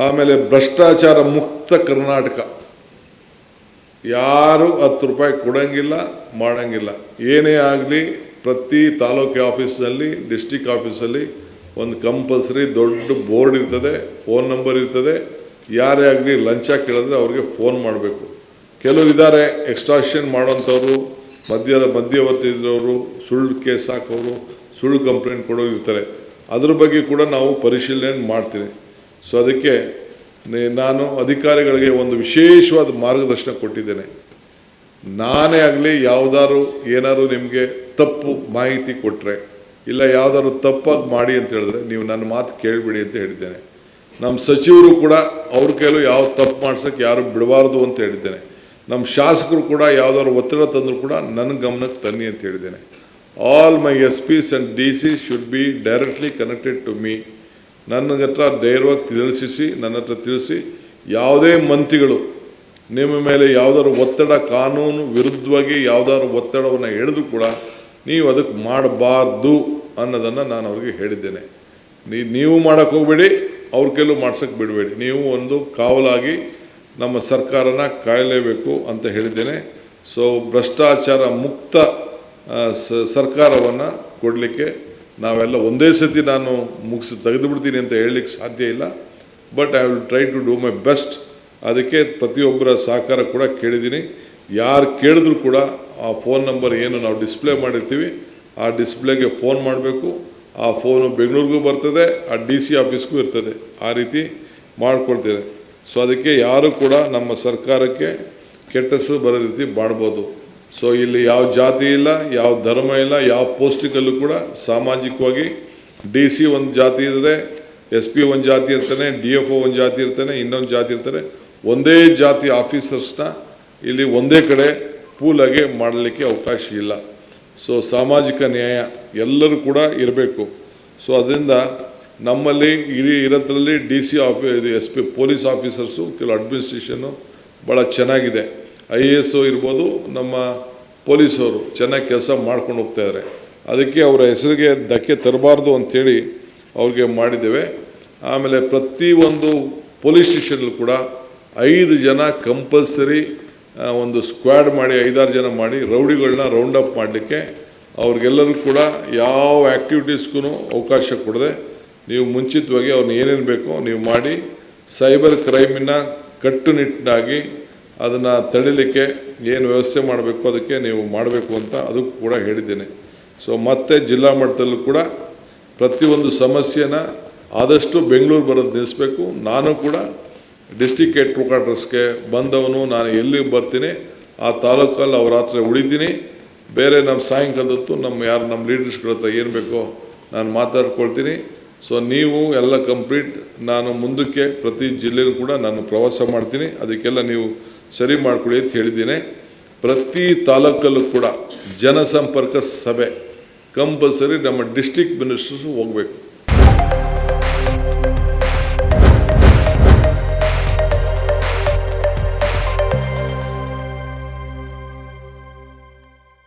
ಆಮೇಲೆ ಭ್ರಷ್ಟಾಚಾರ ಮುಕ್ತ ಕರ್ನಾಟಕ. ಯಾರು 10 ರೂಪಾಯಿ ಕೊಡಂಗಿಲ್ಲ, ಮಾಡಂಗಿಲ್ಲ. ಏನೇ ಆಗಲಿ ಪ್ರತಿ ತಾಲೂಕು ಆಫೀಸ್ನಲ್ಲಿ, ಡಿಸ್ಟಿಕ್ ಆಫೀಸಲ್ಲಿ ಒಂದು ಕಂಪಲ್ಸರಿ ದೊಡ್ಡ ಬೋರ್ಡ್ ಇರ್ತದೆ, ಫೋನ್ ನಂಬರ್ ಇರ್ತದೆ. ಯಾರೇ ಆಗಲಿ ಲಂಚ ಕೇಳಿದ್ರೆ ಅವ್ರಿಗೆ ಫೋನ್ ಮಾಡಬೇಕು. ಕೆಲವರು ಇದ್ದಾರೆ ಎಕ್ಸ್ಟ್ರಾಕ್ಷನ್ ಮಾಡೋಂಥವ್ರು, ಮಧ್ಯವರ್ತಿ ಇದ್ದವರು, ಸುಳ್ಳು ಕೇಸ್ ಹಾಕೋರು, ಸುಳ್ಳು ಕಂಪ್ಲೇಂಟ್ ಕೊಡೋರು ಇರ್ತಾರೆ. ಅದ್ರ ಬಗ್ಗೆ ಕೂಡ ನಾವು ಪರಿಶೀಲನೆ ಮಾಡ್ತೀನಿ. ಸೊ ಅದಕ್ಕೆ ನಾನು ಅಧಿಕಾರಿಗಳಿಗೆ ಒಂದು ವಿಶೇಷವಾದ ಮಾರ್ಗದರ್ಶನ ಕೊಟ್ಟಿದ್ದೇನೆ. ನಾನೇ ಆಗಲಿ ಯಾವುದಾದ್ರು ಏನಾದ್ರು ನಿಮಗೆ ತಪ್ಪು ಮಾಹಿತಿ ಕೊಟ್ಟರೆ, ಇಲ್ಲ ಯಾವುದಾದ್ರು ತಪ್ಪಾಗಿ ಮಾಡಿ ಅಂತ ಹೇಳಿದ್ರೆ ನೀವು ನನ್ನ ಮಾತು ಕೇಳಿಬಿಡಿ ಅಂತ ಹೇಳಿದ್ದೇನೆ. ನಮ್ಮ ಸಚಿವರು ಕೂಡ ಅವ್ರ ಕೈಲೂ ಯಾವ ತಪ್ಪು ಮಾಡ್ಸೋಕ್ಕೆ ಯಾರು ಬಿಡಬಾರ್ದು ಅಂತ ಹೇಳಿದ್ದೇನೆ. ನಮ್ಮ ಶಾಸಕರು ಕೂಡ ಯಾವುದಾದ್ರು ಒತ್ತಡ ತಂದರೂ ಕೂಡ ನನ್ನ ಗಮನಕ್ಕೆ ತನ್ನಿ ಅಂತ ಹೇಳಿದ್ದೇನೆ. All my SPs and DC should be directly connected to me. ನನ್ನ ಹತ್ರ ಧೈರ್ಯವಾಗಿ ನನ್ನ ಹತ್ರ ತಿಳಿಸಿ, ಯಾವುದೇ ಮಂತ್ರಿಗಳು ನಿಮ್ಮ ಮೇಲೆ ಯಾವುದಾದ್ರು ಒತ್ತಡ, ಕಾನೂನು ವಿರುದ್ಧವಾಗಿ ಯಾವುದಾದ್ರು ಒತ್ತಡವನ್ನು ಹಿಡಿದು ಕೂಡ ನೀವು ಅದಕ್ಕೆ ಮಾಡಬಾರ್ದು ಅನ್ನೋದನ್ನು ನಾನು ಅವ್ರಿಗೆ ಹೇಳಿದ್ದೇನೆ. ನೀವು ಮಾಡೋಕ್ಕೆ ಹೋಗಬೇಡಿ, ಅವ್ರ ಕೈಲೂ ಮಾಡ್ಸೋಕ್ಕೆ ಬಿಡಬೇಡಿ. ನೀವು ಒಂದು ಕಾವಲಾಗಿ ನಮ್ಮ ಸರ್ಕಾರನ ಕಾಯಲೇಬೇಕು ಅಂತ ಹೇಳಿದ್ದೇನೆ. ಸೊ ಭ್ರಷ್ಟಾಚಾರ ಮುಕ್ತ ಸರ್ಕಾರವನ್ನು ಕೊಡಲಿಕ್ಕೆ ನಾವೆಲ್ಲ ಒಂದೇ ಸತಿ ನಾನು ತೆಗೆದುಬಿಡ್ತೀನಿ ಅಂತ ಹೇಳಲಿಕ್ಕೆ ಸಾಧ್ಯ ಇಲ್ಲ. But I will try to do my best. ಅದಕ್ಕೆ ಪ್ರತಿಯೊಬ್ಬರ ಸಹಕಾರ ಕೂಡ ಕೇಳಿದ್ದೀನಿ. ಯಾರು ಕೇಳಿದ್ರು ಕೂಡ ಆ ಫೋನ್ ನಂಬರ್ ಏನು ನಾವು ಡಿಸ್ಪ್ಲೇ ಮಾಡಿರ್ತೀವಿ ಆ ಡಿಸ್ಪ್ಲೇಗೆ ಫೋನ್ ಮಾಡಬೇಕು. ಆ ಫೋನು ಬೆಂಗಳೂರಿಗೂ ಬರ್ತದೆ, ಆ DC ಆಫೀಸ್ಗೂ ಇರ್ತದೆ. ಆ ರೀತಿ ಮಾಡಿಕೊಳ್ತಿದೆ. ಸೊ ಅದಕ್ಕೆ ಯಾರು ಕೂಡ ನಮ್ಮ ಸರ್ಕಾರಕ್ಕೆ ಕೆಟ್ಟ ಹೆಸರು ಬರೋ ರೀತಿ ಮಾಡ್ಬೋದು. ಸೊ ಇಲ್ಲಿ ಯಾವ ಜಾತಿ ಇಲ್ಲ, ಯಾವ ಧರ್ಮ ಇಲ್ಲ, ಯಾವ ಪೋಸ್ಟಿಕಲ್ಲೂ ಕೂಡ ಸಾಮಾಜಿಕವಾಗಿ DC ಒಂದು ಜಾತಿ ಇದ್ದರೆ, SP ಒಂದು ಜಾತಿ ಇರ್ತಾನೆ, DFO ಒಂದು ಜಾತಿ ಇರ್ತಾನೆ, ಇನ್ನೊಂದು ಜಾತಿ ಇರ್ತಾರೆ. ಒಂದೇ ಜಾತಿ ಆಫೀಸರ್ಸ್ನ ಇಲ್ಲಿ ಒಂದೇ ಕಡೆ ಪೂಲಾಗಿ ಮಾಡಲಿಕ್ಕೆ ಅವಕಾಶ ಇಲ್ಲ. ಸೊ ಸಾಮಾಜಿಕ ನ್ಯಾಯ ಎಲ್ಲರೂ ಕೂಡ ಇರಬೇಕು. ಸೊ ಅದರಿಂದ ನಮ್ಮಲ್ಲಿ ಇರೋದ್ರಲ್ಲಿ DC SP ಪೊಲೀಸ್ ಆಫೀಸರ್ಸು, ಕೆಲವು ಅಡ್ಮಿನಿಸ್ಟ್ರೇಷನ್ನು ಭಾಳ ಚೆನ್ನಾಗಿದೆ. IAS ಇರ್ಬೋದು, ನಮ್ಮ ಪೊಲೀಸವರು ಚೆನ್ನಾಗಿ ಕೆಲಸ ಮಾಡ್ಕೊಂಡು ಹೋಗ್ತಾಯಿದ್ದಾರೆ. ಅದಕ್ಕೆ ಅವರ ಹೆಸರಿಗೆ ಧಕ್ಕೆ ತರಬಾರ್ದು ಅಂಥೇಳಿ ಅವ್ರಿಗೆ ಮಾಡಿದ್ದೇವೆ. ಆಮೇಲೆ ಪ್ರತಿಯೊಂದು ಪೊಲೀಸ್ ಸ್ಟೇಷನಲ್ಲಿ ಕೂಡ 5 ಜನ ಕಂಪಲ್ಸರಿ ಒಂದು ಸ್ಕ್ವಾಡ್ ಮಾಡಿ, 5-6 ಜನ ಮಾಡಿ ರೌಡಿಗಳನ್ನ ರೌಂಡ್ ಅಪ್ ಮಾಡಲಿಕ್ಕೆ ಅವ್ರಿಗೆಲ್ಲರೂ ಕೂಡ ಯಾವ ಆ್ಯಕ್ಟಿವಿಟೀಸ್ಗೂ ಅವಕಾಶ ಕೊಡದೆ ನೀವು ಮುಂಚಿತವಾಗಿ ಅವ್ರನ್ನ ಏನೇನು ಬೇಕೋ ನೀವು ಮಾಡಿ ಸೈಬರ್ ಕ್ರೈಮಿನ ಕಟ್ಟುನಿಟ್ಟಾಗಿ ಅದನ್ನು ತಡಿಲಿಕ್ಕೆ ಏನು ವ್ಯವಸ್ಥೆ ಮಾಡಬೇಕು ಅದಕ್ಕೆ ನೀವು ಮಾಡಬೇಕು ಅಂತ ಅದಕ್ಕೂ ಕೂಡ ಹೇಳಿದ್ದೇನೆ. ಸೊ ಮತ್ತೆ ಜಿಲ್ಲಾ ಮಟ್ಟದಲ್ಲೂ ಕೂಡ ಪ್ರತಿಯೊಂದು ಸಮಸ್ಯೆನ ಆದಷ್ಟು ಬೆಂಗಳೂರು ಬರೋದು ನಿಲ್ಲಿಸಬೇಕು. ನಾನು ಕೂಡ ಡಿಸ್ಟಿಕ್ ಹೆಡ್ ಕ್ವಾರ್ಟರ್ಸ್ಗೆ ಬಂದವನು, ನಾನು ಎಲ್ಲಿಗೆ ಬರ್ತೀನಿ ಆ ತಾಲೂಕಲ್ಲಿ ಅವ್ರ ಹತ್ರ ಉಳಿತೀನಿ. ಬೇರೆ ನಮ್ಮ ಸಾಯಂಕಾಲದತ್ತು ನಮ್ಮ ಲೀಡರ್ಸ್ಗಳ ಹತ್ರ ಏನು ಬೇಕೋ ನಾನು ಮಾತಾಡ್ಕೊಳ್ತೀನಿ. ಸೊ ನೀವು ಎಲ್ಲ ಕಂಪ್ಲೀಟ್ ನಾನು ಮುಂದಕ್ಕೆ ಪ್ರತಿ ಜಿಲ್ಲೆಯೂ ಕೂಡ ನಾನು ಪ್ರವಾಸ ಮಾಡ್ತೀನಿ. ಅದಕ್ಕೆಲ್ಲ ನೀವು ಸರಿ ಮಾಡ್ಕೊಳ್ಳಿ ಅಂತ ಹೇಳಿದ್ದೀನಿ. ಪ್ರತಿ ತಾಲೂಕಲ್ಲೂ ಕೂಡ ಜನಸಂಪರ್ಕ ಸಭೆ ಕಂಪಲ್ಸರಿ ನಮ್ಮ ಡಿಸ್ಟ್ರಿಕ್ಟ್ ಮಿನಿಸ್ಟರ್ಸು ಹೋಗಬೇಕು.